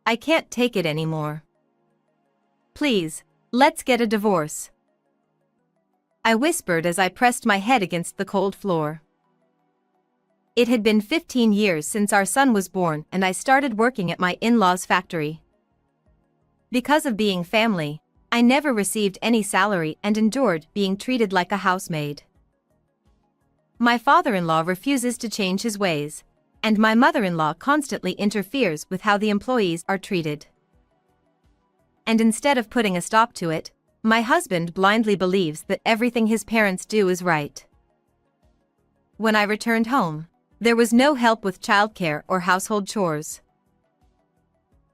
I can't take it anymore. Please, let's get a divorce. I whispered as I pressed my head against the cold floor. It had been 15 years since our son was born and I started working at my in-laws' factory. Because of being family, I never received any salary and endured being treated like a housemaid. My father-in-law refuses to change his ways, and my mother-in-law constantly interferes with how the employees are treated. And instead of putting a stop to it, my husband blindly believes that everything his parents do is right. When I returned home, there was no help with childcare or household chores.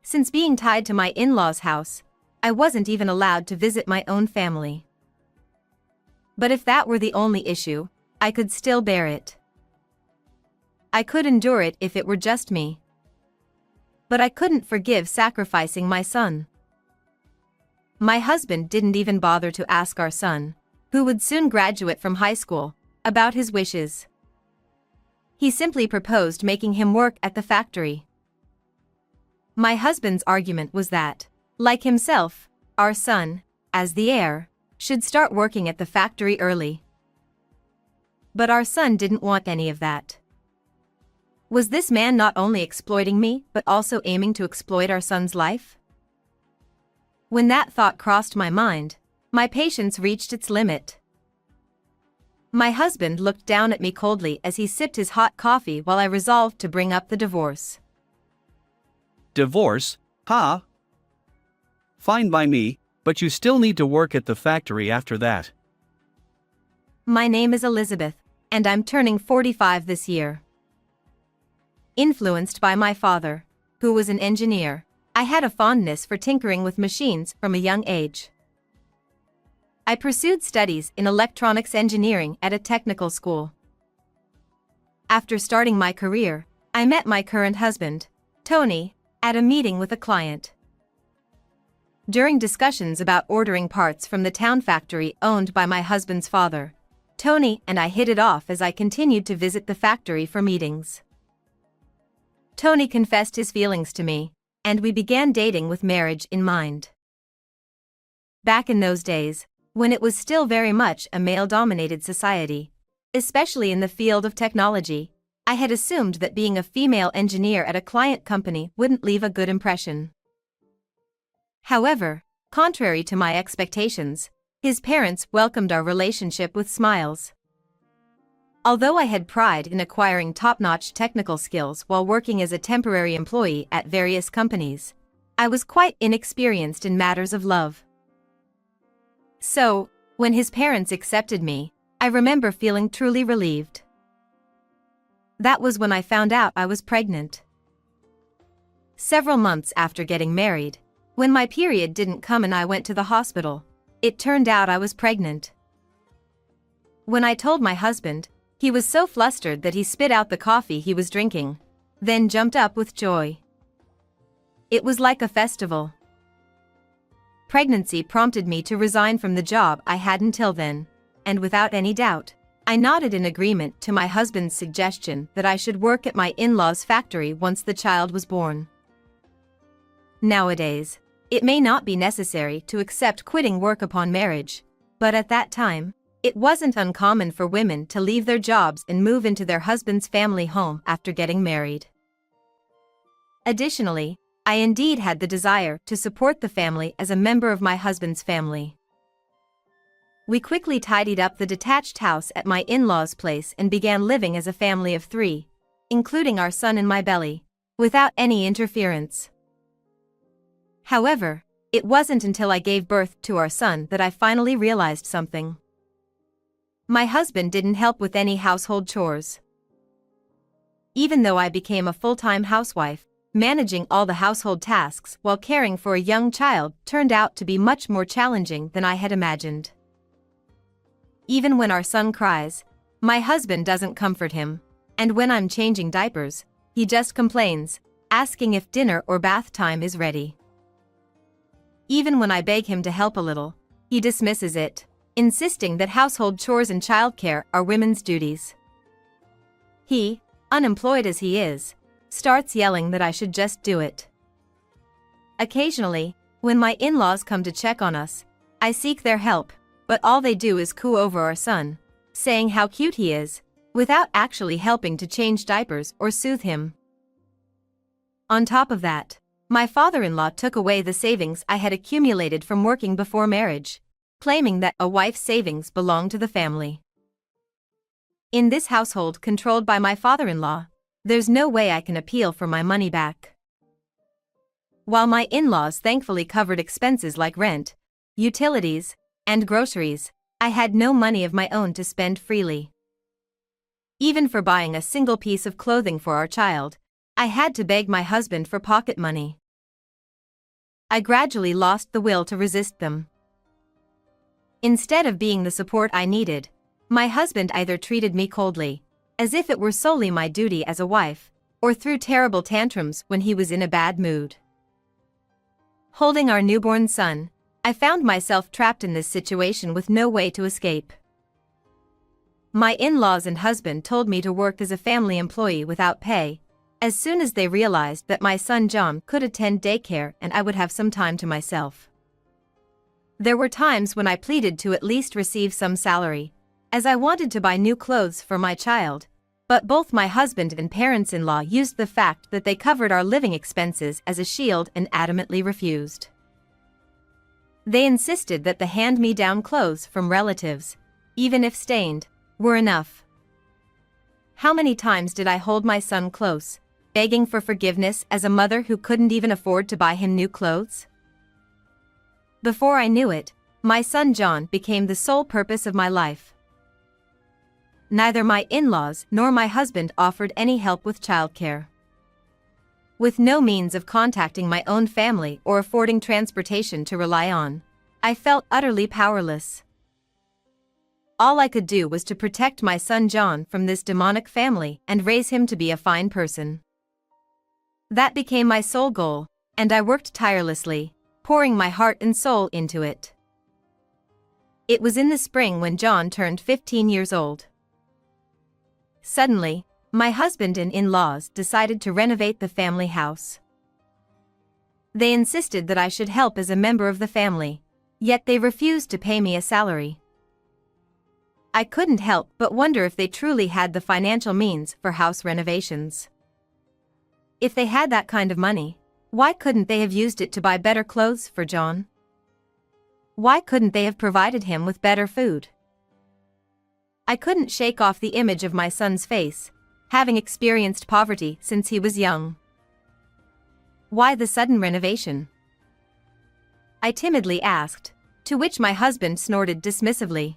Since being tied to my in-laws' house, I wasn't even allowed to visit my own family. But if that were the only issue, I could still bear it. I could endure it if it were just me. But I couldn't forgive sacrificing my son. My husband didn't even bother to ask our son, who would soon graduate from high school, about his wishes. He simply proposed making him work at the factory. My husband's argument was that, like himself, our son, as the heir, should start working at the factory early. But our son didn't want any of that. Was this man not only exploiting me but also aiming to exploit our son's life? When that thought crossed my mind, my patience reached its limit. My husband looked down at me coldly as he sipped his hot coffee while I resolved to bring up the divorce. Divorce, huh? Fine by me, but you still need to work at the factory after that. My name is Elizabeth, and I'm turning 45 this year. Influenced by my father, who was an engineer, I had a fondness for tinkering with machines from a young age. I pursued studies in electronics engineering at a technical school. After starting my career, I met my current husband, Tony, at a meeting with a client. During discussions about ordering parts from the town factory owned by my husband's father, Tony and I hit it off as I continued to visit the factory for meetings. Tony confessed his feelings to me, and we began dating with marriage in mind. Back in those days, when it was still very much a male-dominated society, especially in the field of technology, I had assumed that being a female engineer at a client company wouldn't leave a good impression. However, contrary to my expectations, his parents welcomed our relationship with smiles. Although I had pride in acquiring top-notch technical skills while working as a temporary employee at various companies, I was quite inexperienced in matters of love. So, when his parents accepted me, I remember feeling truly relieved. That was when I found out I was pregnant. Several months after getting married, when my period didn't come and I went to the hospital, it turned out I was pregnant. When I told my husband, he was so flustered that he spit out the coffee he was drinking, then jumped up with joy. It was like a festival. Pregnancy prompted me to resign from the job I had until then, and without any doubt, I nodded in agreement to my husband's suggestion that I should work at my in-laws' factory once the child was born. Nowadays, it may not be necessary to accept quitting work upon marriage, but at that time, it wasn't uncommon for women to leave their jobs and move into their husband's family home after getting married. Additionally, I indeed had the desire to support the family as a member of my husband's family. We quickly tidied up the detached house at my in-laws' place and began living as a family of 3, including our son in my belly, without any interference. However, it wasn't until I gave birth to our son that I finally realized something. My husband didn't help with any household chores. Even though I became a full-time housewife, managing all the household tasks while caring for a young child turned out to be much more challenging than I had imagined. Even when our son cries, my husband doesn't comfort him, and when I'm changing diapers, he just complains, asking if dinner or bath time is ready. Even when I beg him to help a little, he dismisses it, insisting that household chores and childcare are women's duties. He, unemployed as he is, starts yelling that I should just do it. Occasionally, when my in-laws come to check on us, I seek their help, but all they do is coo over our son, saying how cute he is, without actually helping to change diapers or soothe him. On top of that, my father-in-law took away the savings I had accumulated from working before marriage, claiming that a wife's savings belonged to the family. In this household controlled by my father-in-law, there's no way I can appeal for my money back. While my in-laws thankfully covered expenses like rent, utilities, and groceries, I had no money of my own to spend freely. Even for buying a single piece of clothing for our child, I had to beg my husband for pocket money. I gradually lost the will to resist them. Instead of being the support I needed, my husband either treated me coldly, as if it were solely my duty as a wife, or threw terrible tantrums when he was in a bad mood. Holding our newborn son, I found myself trapped in this situation with no way to escape. My in-laws and husband told me to work as a family employee without pay, as soon as they realized that my son John could attend daycare and I would have some time to myself. There were times when I pleaded to at least receive some salary, as I wanted to buy new clothes for my child, but both my husband and parents-in-law used the fact that they covered our living expenses as a shield and adamantly refused. They insisted that the hand-me-down clothes from relatives, even if stained, were enough. How many times did I hold my son close, begging for forgiveness as a mother who couldn't even afford to buy him new clothes? Before I knew it, my son John became the sole purpose of my life. Neither my in-laws nor my husband offered any help with childcare. With no means of contacting my own family or affording transportation to rely on, I felt utterly powerless. All I could do was to protect my son John from this demonic family and raise him to be a fine person. That became my sole goal, and I worked tirelessly, pouring my heart and soul into it. It was in the spring when John turned 15 years old. Suddenly, my husband and in-laws decided to renovate the family house. They insisted that I should help as a member of the family, yet they refused to pay me a salary. I couldn't help but wonder if they truly had the financial means for house renovations. If they had that kind of money, why couldn't they have used it to buy better clothes for John? Why couldn't they have provided him with better food? I couldn't shake off the image of my son's face, having experienced poverty since he was young. Why the sudden renovation? I timidly asked, to which my husband snorted dismissively.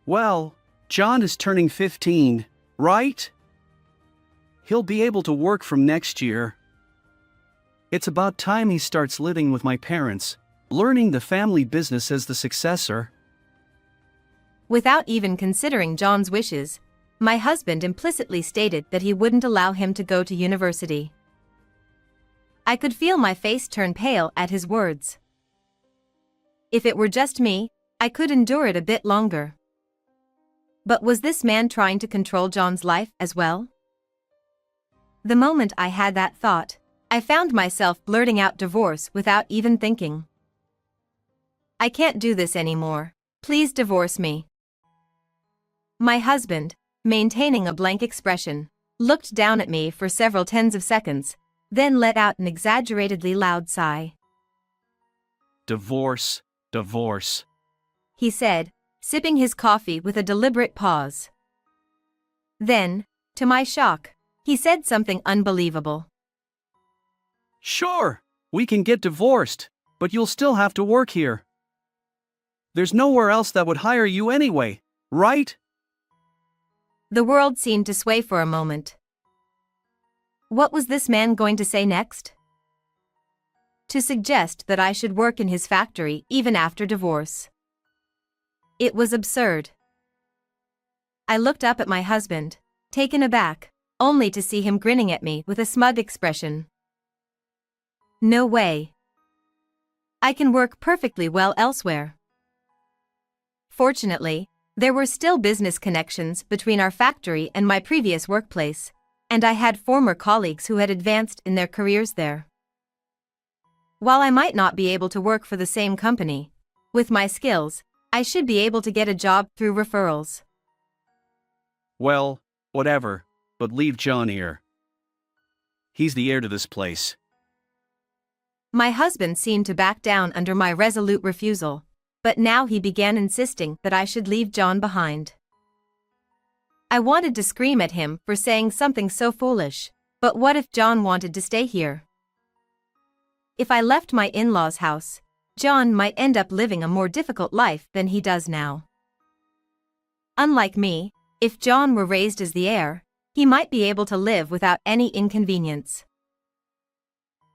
Well, John is turning 15, right? He'll be able to work from next year. It's about time he starts living with my parents, learning the family business as the successor. Without even considering John's wishes, my husband implicitly stated that he wouldn't allow him to go to university. I could feel my face turn pale at his words. If it were just me, I could endure it a bit longer. But was this man trying to control John's life as well? The moment I had that thought, I found myself blurting out divorce without even thinking. I can't do this anymore. Please divorce me. My husband, maintaining a blank expression, looked down at me for several tens of seconds, then let out an exaggeratedly loud sigh. Divorce, divorce, he said, sipping his coffee with a deliberate pause. Then, to my shock, he said something unbelievable. Sure, we can get divorced, but you'll still have to work here. There's nowhere else that would hire you anyway, right? The world seemed to sway for a moment. What was this man going to say next? To suggest that I should work in his factory even after divorce. It was absurd. I looked up at my husband, taken aback, only to see him grinning at me with a smug expression. No way. I can work perfectly well elsewhere. Fortunately, there were still business connections between our factory and my previous workplace, and I had former colleagues who had advanced in their careers there. While I might not be able to work for the same company, with my skills, I should be able to get a job through referrals. Well, whatever, but leave John here. He's the heir to this place. My husband seemed to back down under my resolute refusal, but now he began insisting that I should leave John behind. I wanted to scream at him for saying something so foolish, but what if John wanted to stay here? If I left my in-laws' house, John might end up living a more difficult life than he does now. Unlike me, if John were raised as the heir, he might be able to live without any inconvenience.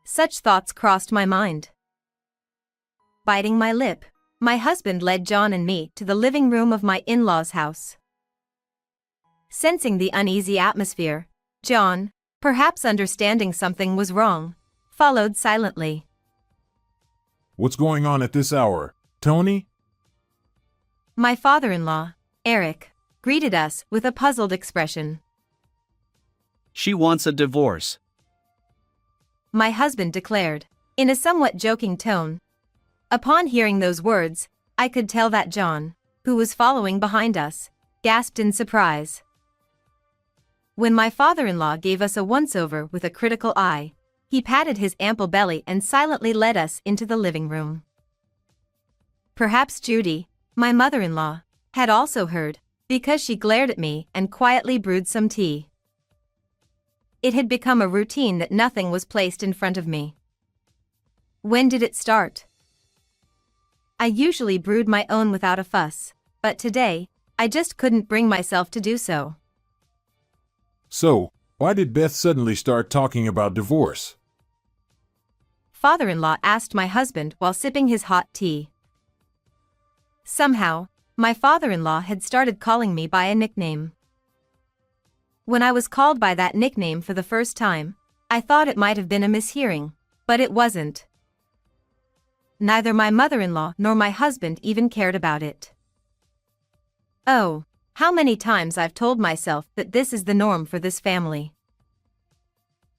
Such thoughts crossed my mind. Biting my lip, my husband led John and me to the living room of my in-laws' house. Sensing the uneasy atmosphere, John, perhaps understanding something was wrong, followed silently. What's going on at this hour, Tony? My father-in-law, Eric, greeted us with a puzzled expression. She wants a divorce. My husband declared, in a somewhat joking tone. Upon hearing those words, I could tell that John, who was following behind us, gasped in surprise. When my father-in-law gave us a once-over with a critical eye, he patted his ample belly and silently led us into the living room. Perhaps Judy, my mother-in-law, had also heard, because she glared at me and quietly brewed some tea. It had become a routine that nothing was placed in front of me. When did it start? I usually brewed my own without a fuss, but today, I just couldn't bring myself to do so. So, why did Beth suddenly start talking about divorce? Father-in-law asked my husband while sipping his hot tea. Somehow, my father-in-law had started calling me by a nickname. When I was called by that nickname for the first time, I thought it might have been a mishearing, but it wasn't. Neither my mother-in-law nor my husband even cared about it. Oh, how many times I've told myself that this is the norm for this family.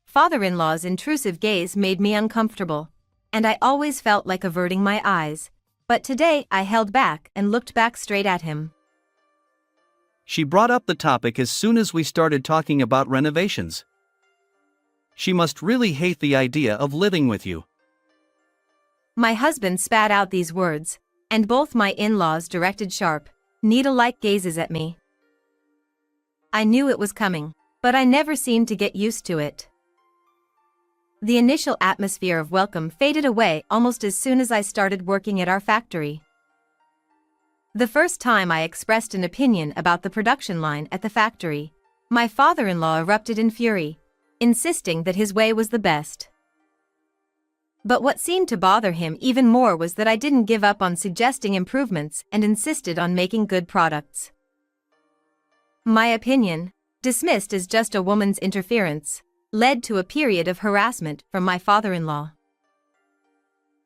Father-in-law's intrusive gaze made me uncomfortable, and I always felt like averting my eyes, but today I held back and looked back straight at him. She brought up the topic as soon as we started talking about renovations. She must really hate the idea of living with you. My husband spat out these words, and both my in-laws directed sharp, needle-like gazes at me. I knew it was coming, but I never seemed to get used to it. The initial atmosphere of welcome faded away almost as soon as I started working at our factory. The first time I expressed an opinion about the production line at the factory, my father-in-law erupted in fury, insisting that his way was the best. But what seemed to bother him even more was that I didn't give up on suggesting improvements and insisted on making good products. My opinion, dismissed as just a woman's interference, led to a period of harassment from my father-in-law.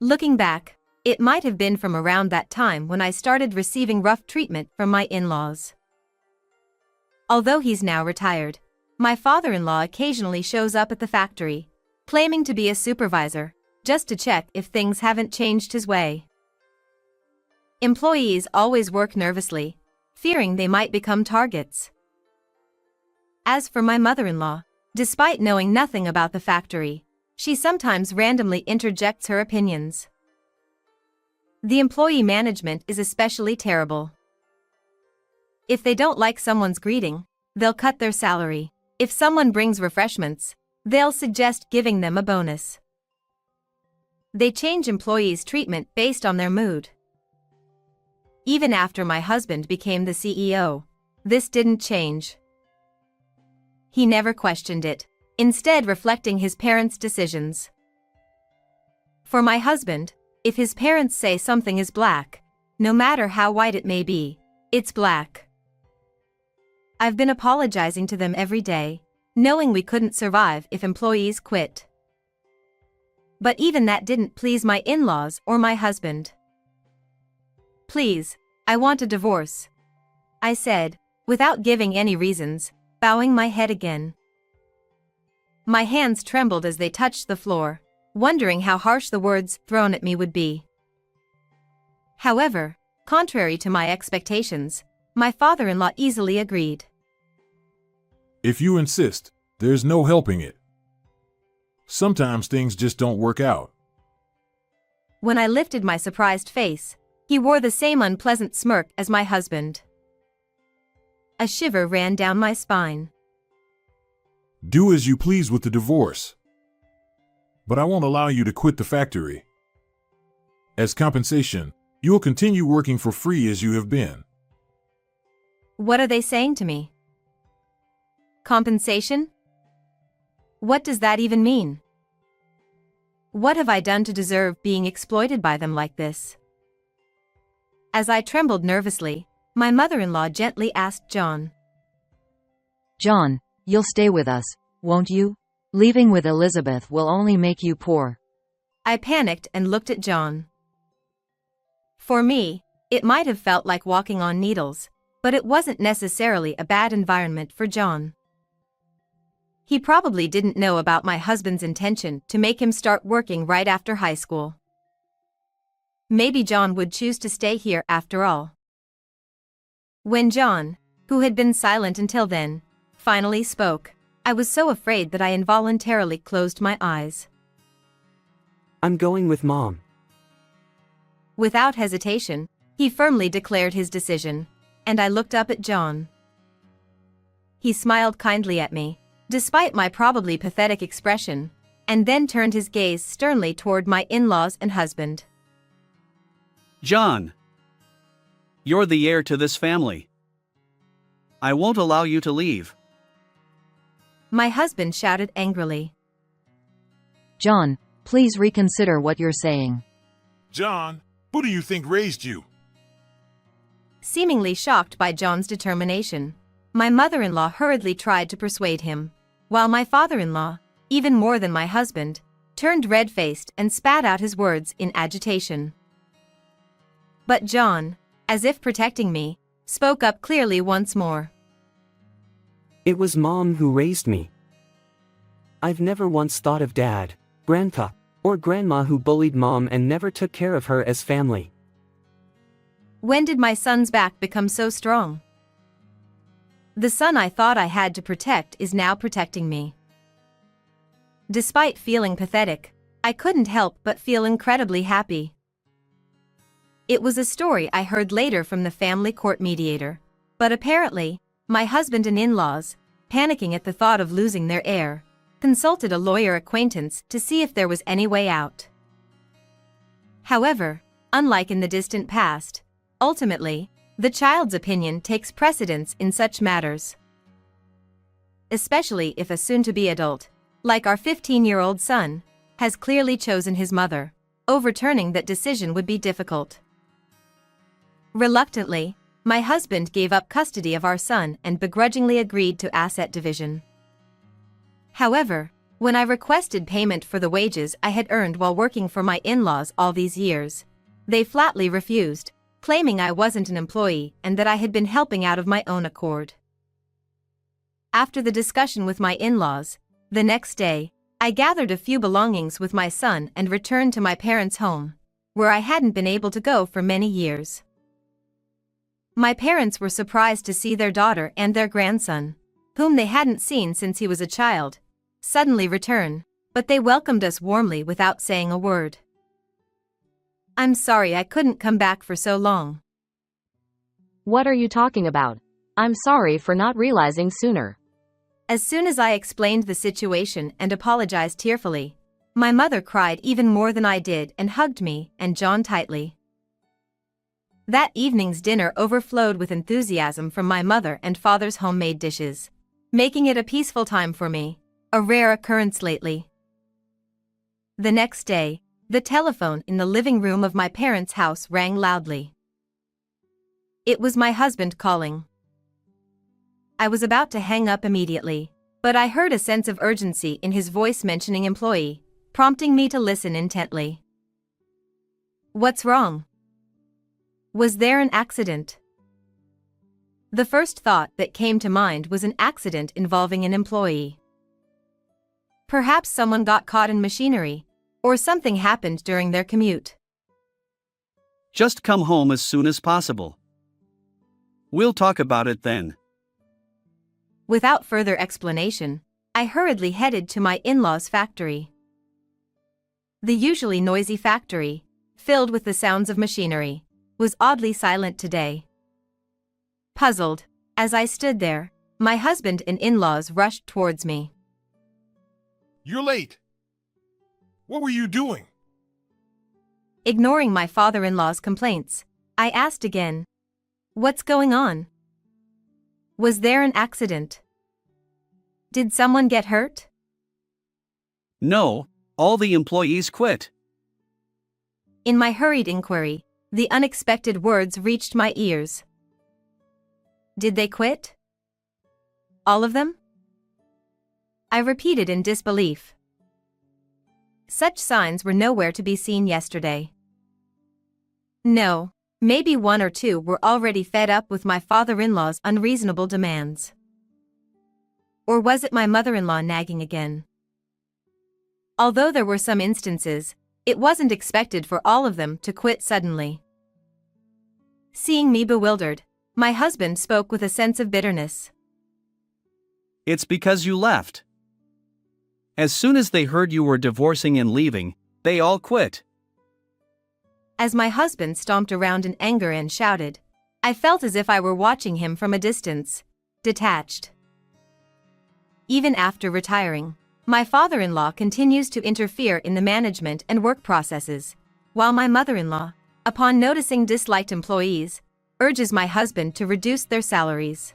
Looking back, it might have been from around that time when I started receiving rough treatment from my in-laws. Although he's now retired, my father-in-law occasionally shows up at the factory, claiming to be a supervisor, just to check if things haven't changed his way. Employees always work nervously, fearing they might become targets. As for my mother-in-law, despite knowing nothing about the factory, she sometimes randomly interjects her opinions. The employee management is especially terrible. If they don't like someone's greeting, they'll cut their salary. If someone brings refreshments, they'll suggest giving them a bonus. They change employees' treatment based on their mood. Even after my husband became the CEO, this didn't change. He never questioned it, instead reflecting his parents' decisions. For my husband, if his parents say something is black, no matter how white it may be, it's black. I've been apologizing to them every day, knowing we couldn't survive if employees quit. But even that didn't please my in-laws or my husband. Please, I want a divorce, I said, without giving any reasons, bowing my head again. My hands trembled as they touched the floor, wondering how harsh the words thrown at me would be. However, contrary to my expectations, my father-in-law easily agreed. If you insist, there's no helping it. Sometimes things just don't work out. When I lifted my surprised face, he wore the same unpleasant smirk as my husband. A shiver ran down my spine. Do as you please with the divorce. But I won't allow you to quit the factory. As compensation, you'll continue working for free as you have been. What are they saying to me? Compensation? What does that even mean? What have I done to deserve being exploited by them like this? As I trembled nervously, my mother-in-law gently asked John. John, you'll stay with us, won't you? Leaving with Elizabeth will only make you poor. I panicked and looked at John. For me, it might have felt like walking on needles, but it wasn't necessarily a bad environment for John. He probably didn't know about my husband's intention to make him start working right after high school. Maybe John would choose to stay here after all. When John, who had been silent until then, finally spoke, I was so afraid that I involuntarily closed my eyes. I'm going with Mom. Without hesitation, he firmly declared his decision, and I looked up at John. He smiled kindly at me, despite my probably pathetic expression, and then turned his gaze sternly toward my in-laws and husband. John, you're the heir to this family. I won't allow you to leave. My husband shouted angrily. John, please reconsider what you're saying. John, who do you think raised you? Seemingly shocked by John's determination, my mother-in-law hurriedly tried to persuade him, while my father-in-law, even more than my husband, turned red-faced and spat out his words in agitation. But John, as if protecting me, spoke up clearly once more. It was Mom who raised me. I've never once thought of Dad, Grandpa, or Grandma who bullied Mom and never took care of her as family. When did my son's back become so strong? The son I thought I had to protect is now protecting me. Despite feeling pathetic, I couldn't help but feel incredibly happy. It was a story I heard later from the family court mediator, but apparently, my husband and in-laws, panicking at the thought of losing their heir, consulted a lawyer acquaintance to see if there was any way out. However, unlike in the distant past, ultimately, the child's opinion takes precedence in such matters. Especially if a soon-to-be adult, like our 15-year-old son, has clearly chosen his mother, overturning that decision would be difficult. Reluctantly, my husband gave up custody of our son and begrudgingly agreed to asset division. However, when I requested payment for the wages I had earned while working for my in-laws all these years, they flatly refused, claiming I wasn't an employee and that I had been helping out of my own accord. After the discussion with my in-laws, the next day, I gathered a few belongings with my son and returned to my parents' home, where I hadn't been able to go for many years. My parents were surprised to see their daughter and their grandson, whom they hadn't seen since he was a child, suddenly return, but they welcomed us warmly without saying a word. I'm sorry I couldn't come back for so long. What are you talking about? I'm sorry for not realizing sooner. As soon as I explained the situation and apologized tearfully, my mother cried even more than I did and hugged me and John tightly. That evening's dinner overflowed with enthusiasm from my mother and father's homemade dishes, making it a peaceful time for me, a rare occurrence lately. The next day, the telephone in the living room of my parents' house rang loudly. It was my husband calling. I was about to hang up immediately, but I heard a sense of urgency in his voice mentioning employee, prompting me to listen intently. What's wrong? Was there an accident? The first thought that came to mind was an accident involving an employee. Perhaps someone got caught in machinery, Or something happened during their commute. Just come home as soon as possible. We'll talk about it then. Without further explanation, I hurriedly headed to my in-laws' factory. The usually noisy factory, filled with the sounds of machinery, was oddly silent today. Puzzled, as I stood there, my husband and in-laws rushed towards me. You're late. What were you doing? Ignoring my father-in-law's complaints, I asked again, "What's going on? Was there an accident? Did someone get hurt?" No, all the employees quit. In my hurried inquiry, the unexpected words reached my ears. Did they quit? All of them? I repeated in disbelief. Such signs were nowhere to be seen yesterday. No, maybe one or two were already fed up with my father-in-law's unreasonable demands. Or was it my mother-in-law nagging again? Although there were some instances, it wasn't expected for all of them to quit suddenly. Seeing me bewildered, my husband spoke with a sense of bitterness. It's because you left. As soon as they heard you were divorcing and leaving, they all quit. As my husband stomped around in anger and shouted, I felt as if I were watching him from a distance, detached. Even after retiring, my father-in-law continues to interfere in the management and work processes, while my mother-in-law, upon noticing disliked employees, urges my husband to reduce their salaries.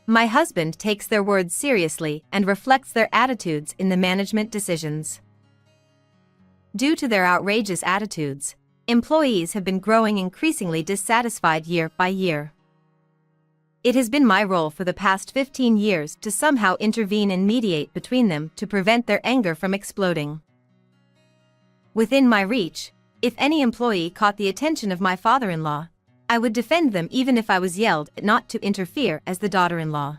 My husband takes their words seriously and reflects their attitudes in the management decisions. Due to their outrageous attitudes, employees have been growing increasingly dissatisfied year by year. It has been my role for the past 15 years to somehow intervene and mediate between them to prevent their anger from exploding. Within my reach, if any employee caught the attention of my father-in-law, I would defend them even if I was yelled at not to interfere as the daughter-in-law.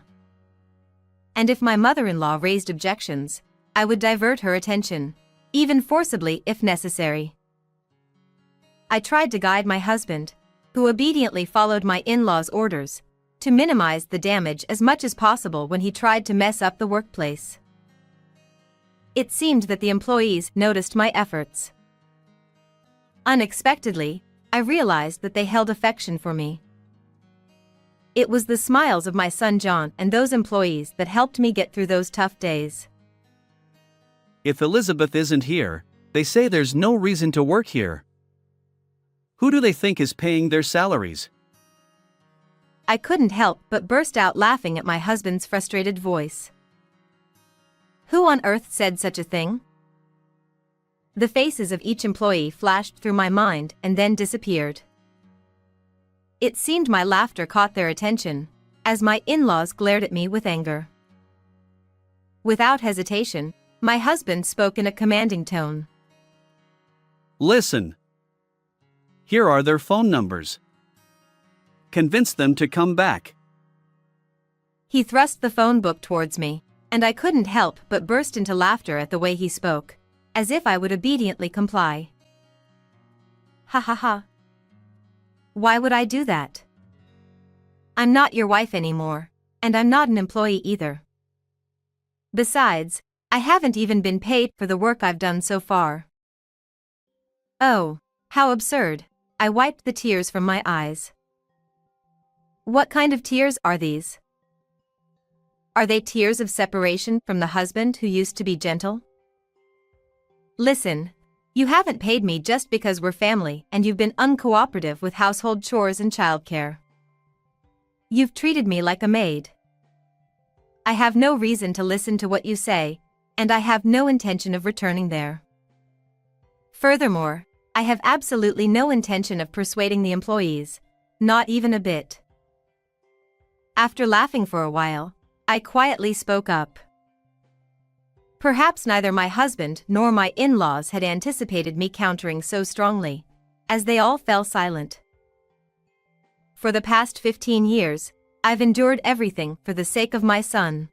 And if my mother-in-law raised objections, I would divert her attention, even forcibly if necessary. I tried to guide my husband, who obediently followed my in-laws' orders, to minimize the damage as much as possible when he tried to mess up the workplace. It seemed that the employees noticed my efforts. Unexpectedly, I realized that they held affection for me. It was the smiles of my son John and those employees that helped me get through those tough days. If Elizabeth isn't here, they say there's no reason to work here. Who do they think is paying their salaries? I couldn't help but burst out laughing at my husband's frustrated voice. Who on earth said such a thing? The faces of each employee flashed through my mind and then disappeared. It seemed my laughter caught their attention, as my in-laws glared at me with anger. Without hesitation, my husband spoke in a commanding tone. Listen. Here are their phone numbers. Convince them to come back. He thrust the phone book towards me, and I couldn't help but burst into laughter at the way he spoke, as if I would obediently comply. Ha ha ha. Why would I do that? I'm not your wife anymore, and I'm not an employee either. Besides, I haven't even been paid for the work I've done so far. Oh, how absurd. I wiped the tears from my eyes. What kind of tears are these? Are they tears of separation from the husband who used to be gentle? Listen, you haven't paid me just because we're family and you've been uncooperative with household chores and childcare. You've treated me like a maid. I have no reason to listen to what you say, and I have no intention of returning there. Furthermore, I have absolutely no intention of persuading the employees, not even a bit. After laughing for a while, I quietly spoke up. Perhaps neither my husband nor my in-laws had anticipated me countering so strongly, as they all fell silent. For the past 15 years, I've endured everything for the sake of my son.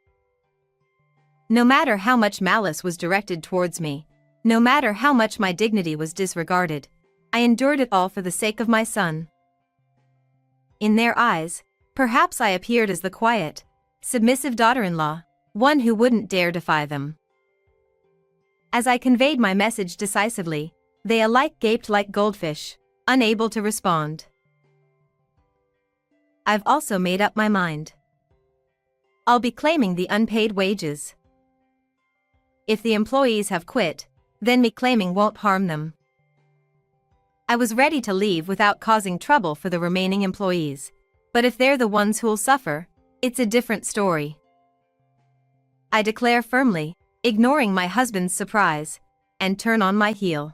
No matter how much malice was directed towards me, No matter how much my dignity was disregarded, I endured it all for the sake of my son. In their eyes, perhaps I appeared as the quiet, submissive daughter-in-law, one who wouldn't dare defy them. As I conveyed my message decisively, they alike gaped like goldfish, unable to respond. I've also made up my mind. I'll be claiming the unpaid wages. If the employees have quit, then me claiming won't harm them. I was ready to leave without causing trouble for the remaining employees, but if they're the ones who'll suffer, it's a different story. I declare firmly, ignoring my husband's surprise, and turn on my heel.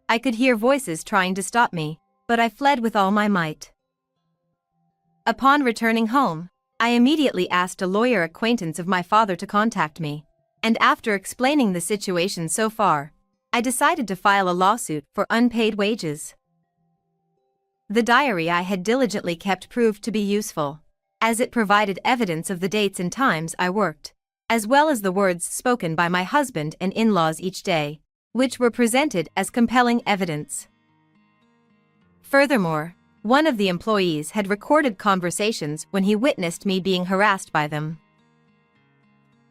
I could hear voices trying to stop me, but I fled with all my might. Upon returning home, I immediately asked a lawyer acquaintance of my father to contact me, and after explaining the situation so far, I decided to file a lawsuit for unpaid wages. The diary I had diligently kept proved to be useful, as it provided evidence of the dates and times I worked, as well as the words spoken by my husband and in-laws each day, which were presented as compelling evidence. Furthermore, one of the employees had recorded conversations when he witnessed me being harassed by them.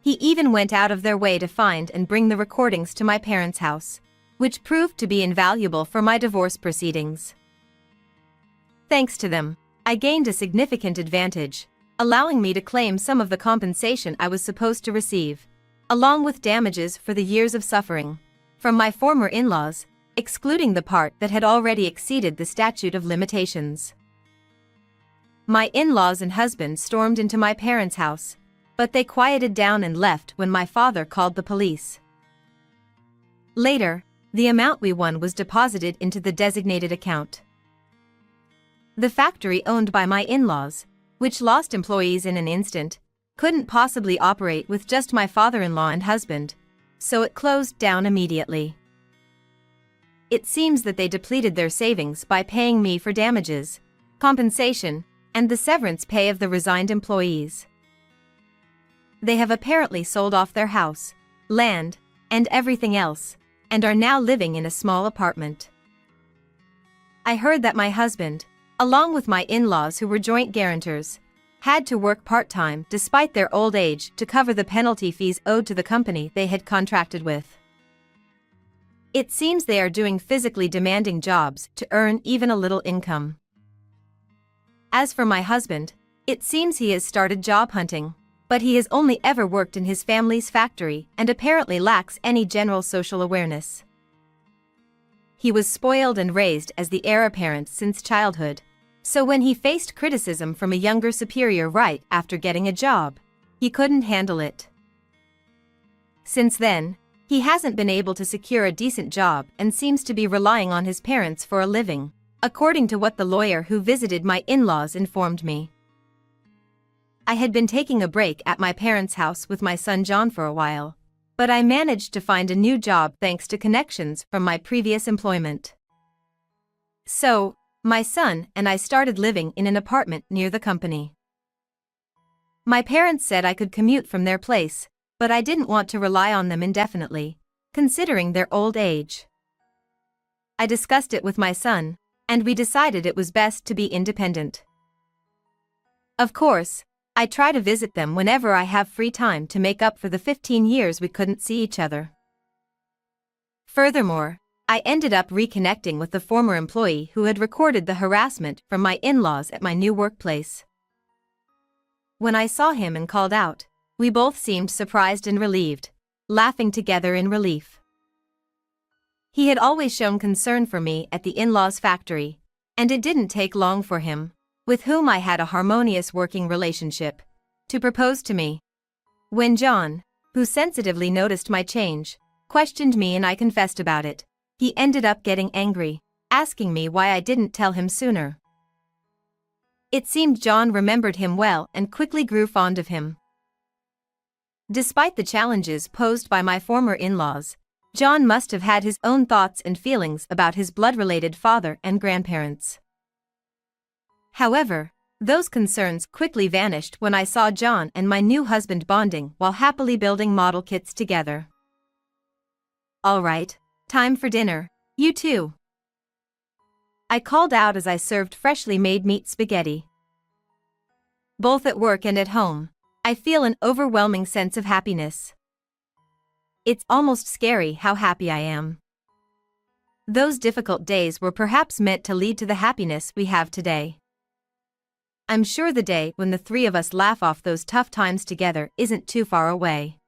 He even went out of their way to find and bring the recordings to my parents' house, which proved to be invaluable for my divorce proceedings. Thanks to them, I gained a significant advantage, allowing me to claim some of the compensation I was supposed to receive, along with damages for the years of suffering, from my former in-laws, excluding the part that had already exceeded the statute of limitations. My in-laws and husband stormed into my parents' house, but they quieted down and left when my father called the police. Later, the amount we won was deposited into the designated account. The factory owned by my in-laws, which lost employees in an instant, couldn't possibly operate with just my father-in-law and husband, so it closed down immediately. It seems that they depleted their savings by paying me for damages, compensation, and the severance pay of the resigned employees. They have apparently sold off their house, land, and everything else, and are now living in a small apartment. I heard that my husband, along with my in-laws who were joint guarantors, had to work part-time despite their old age to cover the penalty fees owed to the company they had contracted with. It seems they are doing physically demanding jobs to earn even a little income. As for my husband, it seems he has started job hunting, but he has only ever worked in his family's factory and apparently lacks any general social awareness. He was spoiled and raised as the heir apparent since childhood, so when he faced criticism from a younger superior right after getting a job, he couldn't handle it. Since then, he hasn't been able to secure a decent job and seems to be relying on his parents for a living, according to what the lawyer who visited my in-laws informed me. I had been taking a break at my parents' house with my son John for a while, but I managed to find a new job thanks to connections from my previous employment. So, my son and I started living in an apartment near the company. My parents said I could commute from their place, but I didn't want to rely on them indefinitely, considering their old age. I discussed it with my son, and we decided it was best to be independent. Of course, I try to visit them whenever I have free time to make up for the 15 years we couldn't see each other. Furthermore, I ended up reconnecting with the former employee who had recorded the harassment from my in-laws at my new workplace. When I saw him and called out, we both seemed surprised and relieved, laughing together in relief. He had always shown concern for me at the in-laws' factory, and it didn't take long for him, with whom I had a harmonious working relationship, to propose to me. When John, who sensitively noticed my change, questioned me and I confessed about it, he ended up getting angry, asking me why I didn't tell him sooner. It seemed John remembered him well and quickly grew fond of him. Despite the challenges posed by my former in-laws, John must have had his own thoughts and feelings about his blood-related father and grandparents. However, those concerns quickly vanished when I saw John and my new husband bonding while happily building model kits together. All right, time for dinner. You too. I called out as I served freshly made meat spaghetti. Both at work and at home, I feel an overwhelming sense of happiness. It's almost scary how happy I am. Those difficult days were perhaps meant to lead to the happiness we have today. I'm sure the day when the three of us laugh off those tough times together isn't too far away.